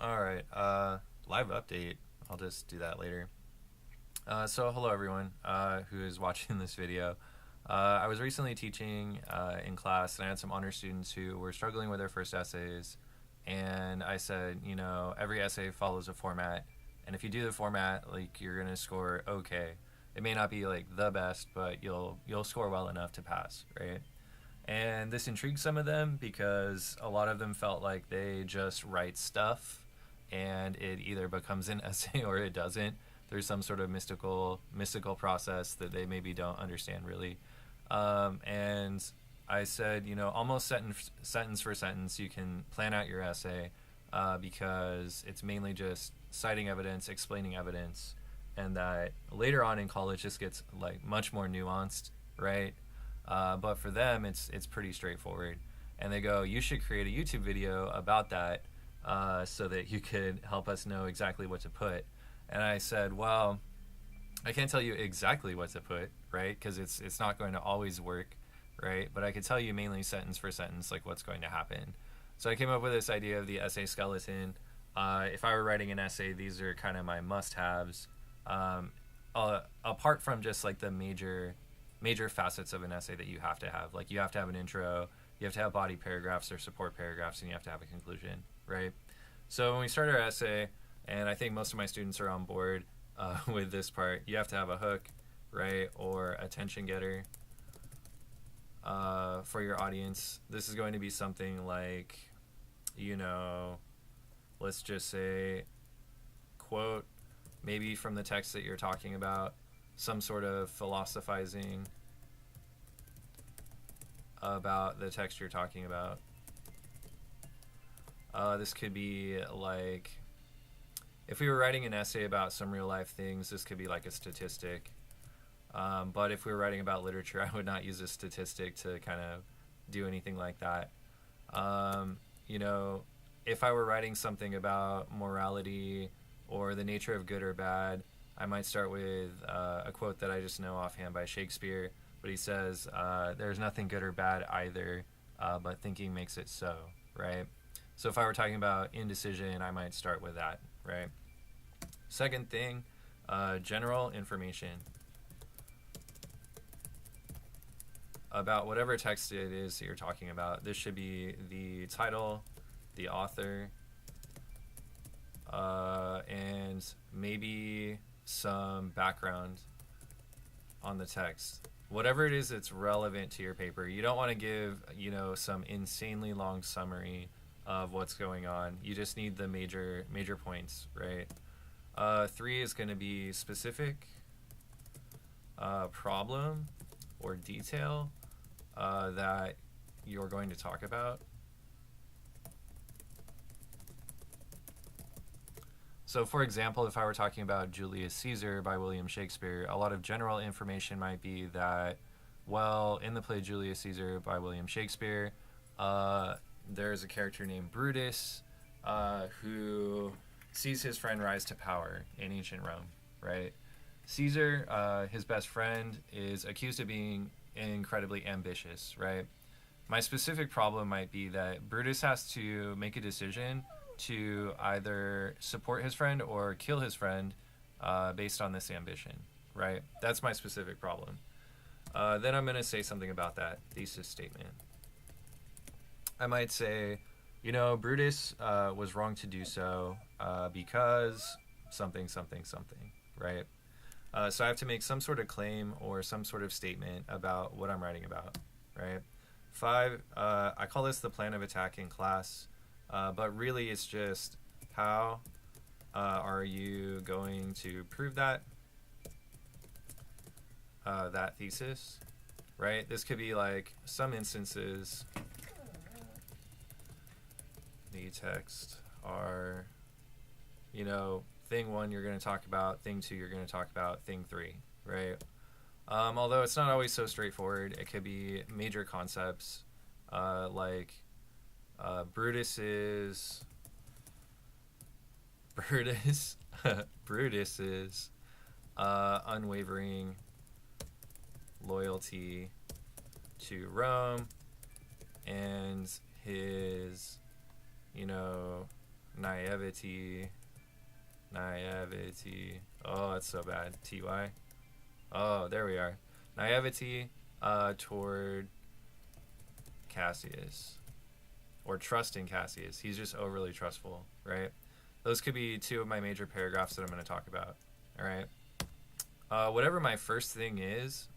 All right. Live update. I'll just do that later. So hello everyone who is watching this video. I was recently teaching in class, and I had some honor students who were struggling with their first essays. And I said, every essay follows a format, and if you do the format, like you're gonna score okay. It may not be like the best, but you'll score well enough to pass, right? And this intrigued some of them because a lot of them felt like they just write stuff and it either becomes an essay or it doesn't. There's some sort of mystical process that they maybe don't understand really. And I said, almost sentence for sentence, you can plan out your essay because it's mainly just citing evidence, explaining evidence, and that later on in college this gets like much more nuanced, right? But for them, it's pretty straightforward. And they go, you should create a YouTube video about that so that you could help us know exactly what to put. And I said, well, I can't tell you exactly what to put, right? Because it's not going to always work, right? But I could tell you mainly sentence for sentence, like what's going to happen. So I came up with this idea of the essay skeleton. If I were writing an essay, these are kind of my must-haves. Apart from just like the major facets of an essay that you have to have. Like you have to have an intro, you have to have body paragraphs or support paragraphs, and you have to have a conclusion, right? So when we start our essay, and I think most of my students are on board with this part, you have to have a hook, right, or a tension getter for your audience. This is going to be something like, let's just say, quote, maybe from the text that you're talking about, some sort of philosophizing about the text you're talking about. This could be like, if we were writing an essay about some real life things, this could be like a statistic. But if we were writing about literature, I would not use a statistic to kind of do anything like that. If I were writing something about morality or the nature of good or bad, I might start with a quote that I just know offhand by Shakespeare, but he says, there's nothing good or bad either, but thinking makes it so, right? So if I were talking about indecision, I might start with that, right? Second thing, general information about whatever text it is that you're talking about. This should be the title, the author, and maybe some background on the text. Whatever it is that's relevant to your paper. You don't want to give, some insanely long summary of what's going on. You just need the major points, right? 3 is going to be specific, problem or detail that you're going to talk about. So for example, if I were talking about Julius Caesar by William Shakespeare, a lot of general information might be that, well, in the play Julius Caesar by William Shakespeare, there's a character named Brutus who sees his friend rise to power in ancient Rome, right? Caesar, his best friend, is accused of being incredibly ambitious, right? My specific problem might be that Brutus has to make a decision to either support his friend or kill his friend based on this ambition, right? That's my specific problem. Then I'm going to say something about that thesis statement. I might say, Brutus was wrong to do so because something, right? So I have to make some sort of claim or some sort of statement about what I'm writing about, right? 5, I call this the plan of attack in class. But really it's just how are you going to prove that thesis, right? This could be like some instances the text are, thing 1 you're going to talk about, thing 2 you're going to talk about, thing 3, right? Although it's not always so straightforward, it could be major concepts like Brutus's unwavering loyalty to Rome and his, naivety. Oh, that's so bad. Ty. Oh, there we are. Naivety toward Cassius, or trusting Cassius. He's just overly trustful, right? Those could be two of my major paragraphs that I'm going to talk about. All right. Whatever my first thing is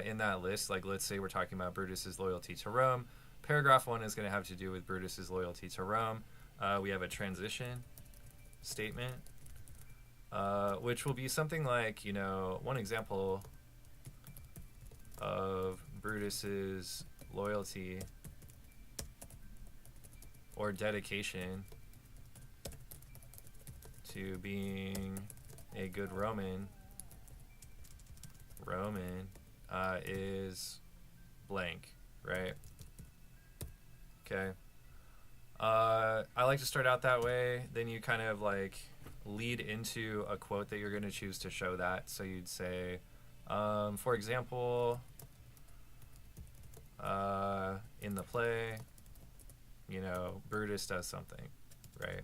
in that list, like let's say we're talking about Brutus's loyalty to Rome. Paragraph 1 is going to have to do with Brutus's loyalty to Rome. We have a transition statement, which will be something like, one example of Brutus's loyalty or dedication to being a good Roman is blank, right? Okay. I like to start out that way. Then you kind of like lead into a quote that you're going to choose to show that. So you'd say, for example, in the play, Brutus does something, right?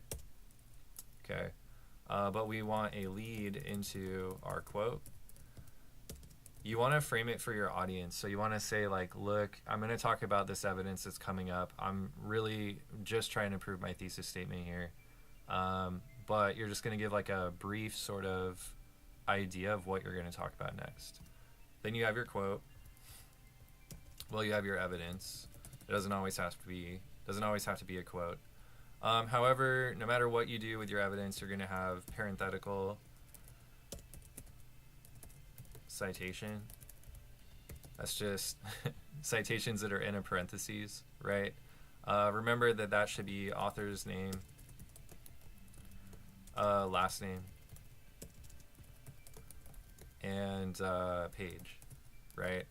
Okay. But we want a lead into our quote. You want to frame it for your audience. So you want to say like, look, I'm going to talk about this evidence that's coming up. I'm really just trying to prove my thesis statement here. But you're just going to give like a brief sort of idea of what you're going to talk about next. Then you have your quote. Well, you have your evidence. It doesn't always have to be a quote. However, no matter what you do with your evidence, you're going to have parenthetical citation. That's just citations that are in a parentheses, right? Remember that should be author's name, last name, and page, right?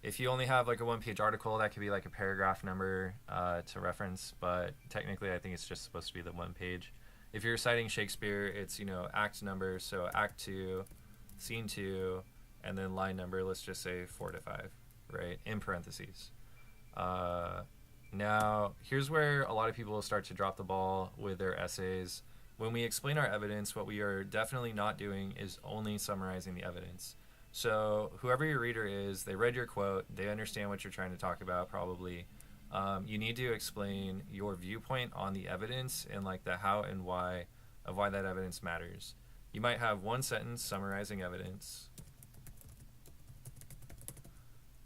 If you only have like a one-page article, that could be like a paragraph number to reference, but technically I think it's just supposed to be the one page. If you're citing Shakespeare, it's, act number, so act 2, scene 2, and then line number, let's just say 4 to 5, right, in parentheses. Now, here's where a lot of people start to drop the ball with their essays. When we explain our evidence, what we are definitely not doing is only summarizing the evidence. So whoever your reader is, they read your quote, they understand what you're trying to talk about probably. You need to explain your viewpoint on the evidence and like the how and why of why that evidence matters. You might have one sentence summarizing evidence.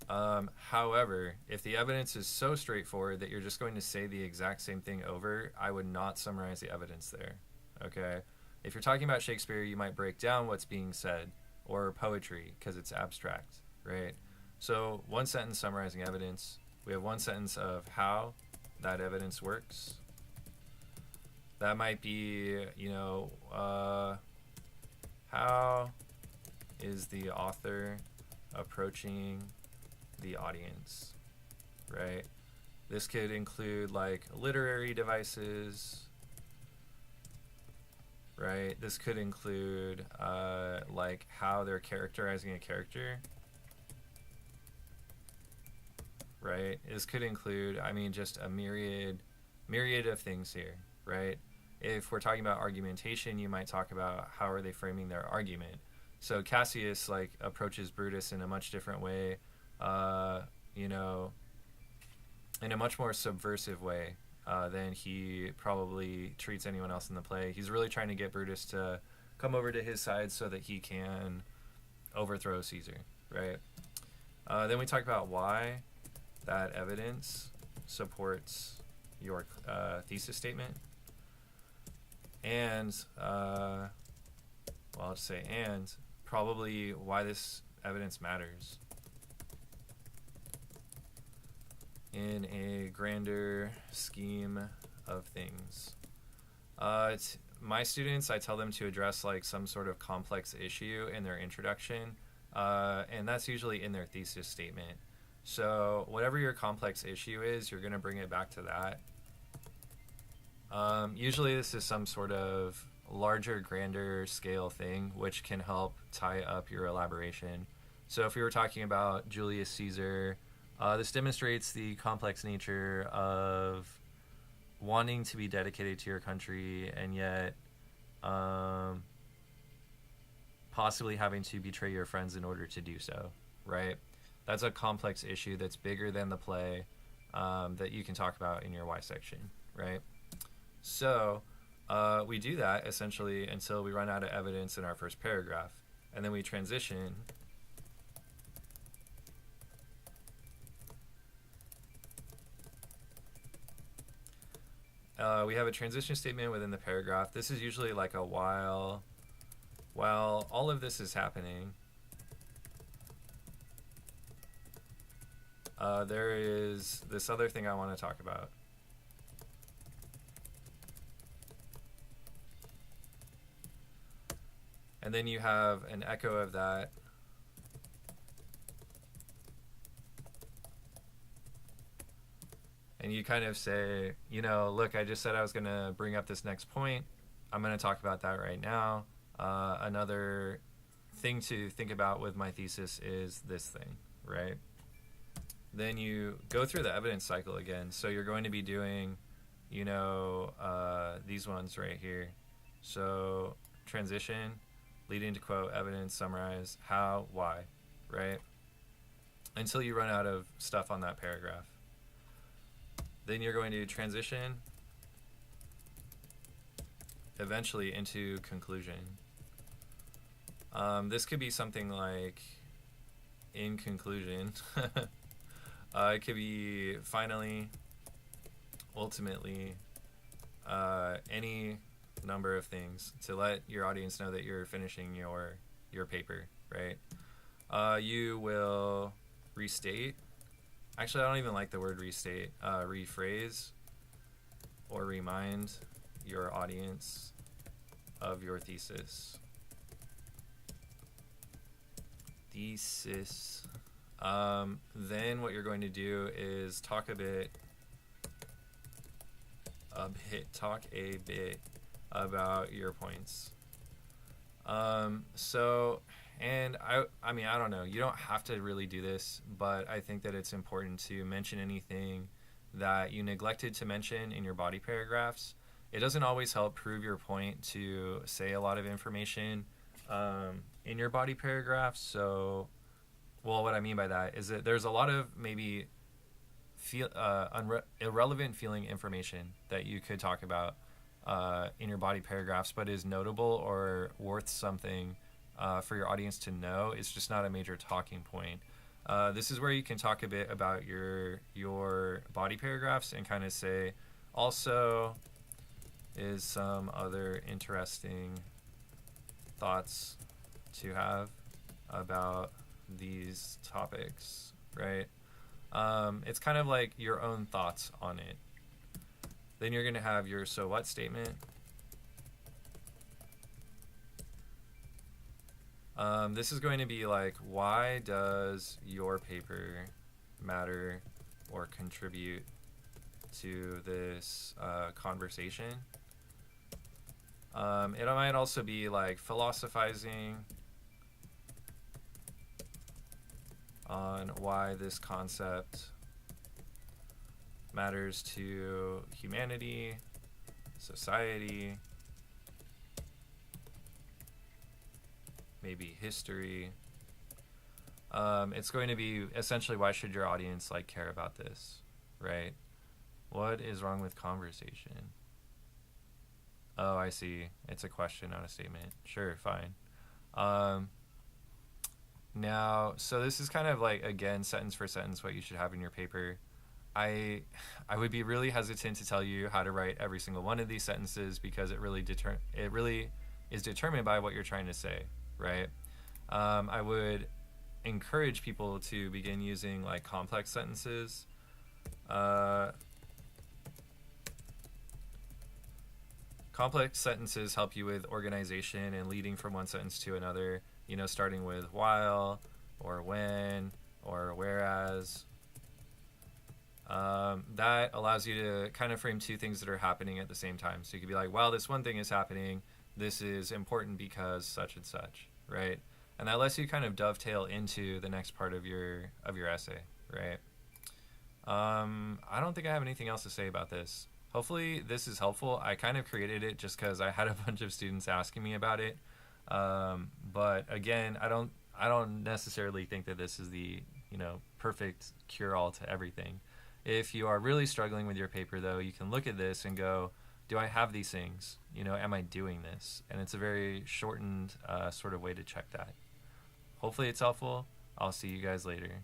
However, if the evidence is so straightforward that you're just going to say the exact same thing over, I would not summarize the evidence there, okay? If you're talking about Shakespeare, you might break down what's being said, or poetry, because it's abstract, right? So one sentence summarizing evidence. We have one sentence of how that evidence works. That might be, how is the author approaching the audience, right? This could include like literary devices, right? This could include like how they're characterizing a character, right? This could include, just a myriad of things here, right? If we're talking about argumentation, you might talk about how are they framing their argument. So Cassius like approaches Brutus in a much different way, in a much more subversive way than he probably treats anyone else in the play. He's really trying to get Brutus to come over to his side so that he can overthrow Caesar, right? Then we talk about why that evidence supports your thesis statement. And, I'll just say, and probably why this evidence matters in a grander scheme of things. My students, I tell them to address like some sort of complex issue in their introduction, and that's usually in their thesis statement. So whatever your complex issue is, you're going to bring it back to that. Usually this is some sort of larger, grander scale thing, which can help tie up your elaboration. So if we were talking about Julius Caesar, this demonstrates the complex nature of wanting to be dedicated to your country and yet um, possibly having to betray your friends in order to do so, right? That's a complex issue that's bigger than the play that you can talk about in your why section, right? So we do that essentially until we run out of evidence in our first paragraph. And then we transition we have a transition statement within the paragraph. This is usually like a while all of this is happening. There is this other thing I want to talk about. And then you have an echo of that. And you kind of say, you know, look, I just said I was going to bring up this next point. I'm going to talk about that right now. Another thing to think about with my thesis is this thing, right? Then you go through the evidence cycle again. So you're going to be doing, you know, these ones right here. So transition, leading to quote, evidence, summarize, how, why, right? Until you run out of stuff on that paragraph. Then you're going to transition eventually into conclusion. This could be something like, in conclusion, it could be finally, ultimately, any number of things to let your audience know that you're finishing your paper, right? You will restate. Actually, I don't even like the word restate. Rephrase or remind your audience of your thesis. Then what you're going to do is talk a bit about your points. And I mean, I don't know, you don't have to really do this, but I think that it's important to mention anything that you neglected to mention in your body paragraphs. It doesn't always help prove your point to say a lot of information in your body paragraphs. So, well, what I mean by that is that there's a lot of maybe irrelevant feeling information that you could talk about in your body paragraphs, but is notable or worth something for your audience to know. It's just not a major talking point. This is where you can talk a bit about your body paragraphs and kind of say, also, is some other interesting thoughts to have about these topics, right? It's kind of like your own thoughts on it. Then you're going to have your so what statement. This is going to be like, why does your paper matter or contribute to this conversation? It might also be like philosophizing on why this concept matters to humanity, society, maybe history. It's going to be essentially, why should your audience like care about this, right? What is wrong with conversation? Oh, I see. It's a question, not a statement. Sure, fine. Now, so this is kind of like, again, sentence for sentence, what you should have in your paper. I would be really hesitant to tell you how to write every single one of these sentences because it really is determined by what you're trying to say, right? I would encourage people to begin using like complex sentences. Complex sentences help you with organization and leading from one sentence to another, you know, starting with while or when or whereas. That allows you to kind of frame two things that are happening at the same time. So you could be like, while this one thing is happening, this is important because such and such, right? And that lets you kind of dovetail into the next part of your essay, right? I don't think I have anything else to say about this. Hopefully this is helpful. I kind of created it just because I had a bunch of students asking me about it. But again, I don't necessarily think that this is the perfect cure all to everything. If you are really struggling with your paper, though, you can look at this and go, do I have these things? Am I doing this? And it's a very shortened sort of way to check that. Hopefully it's helpful. I'll see you guys later.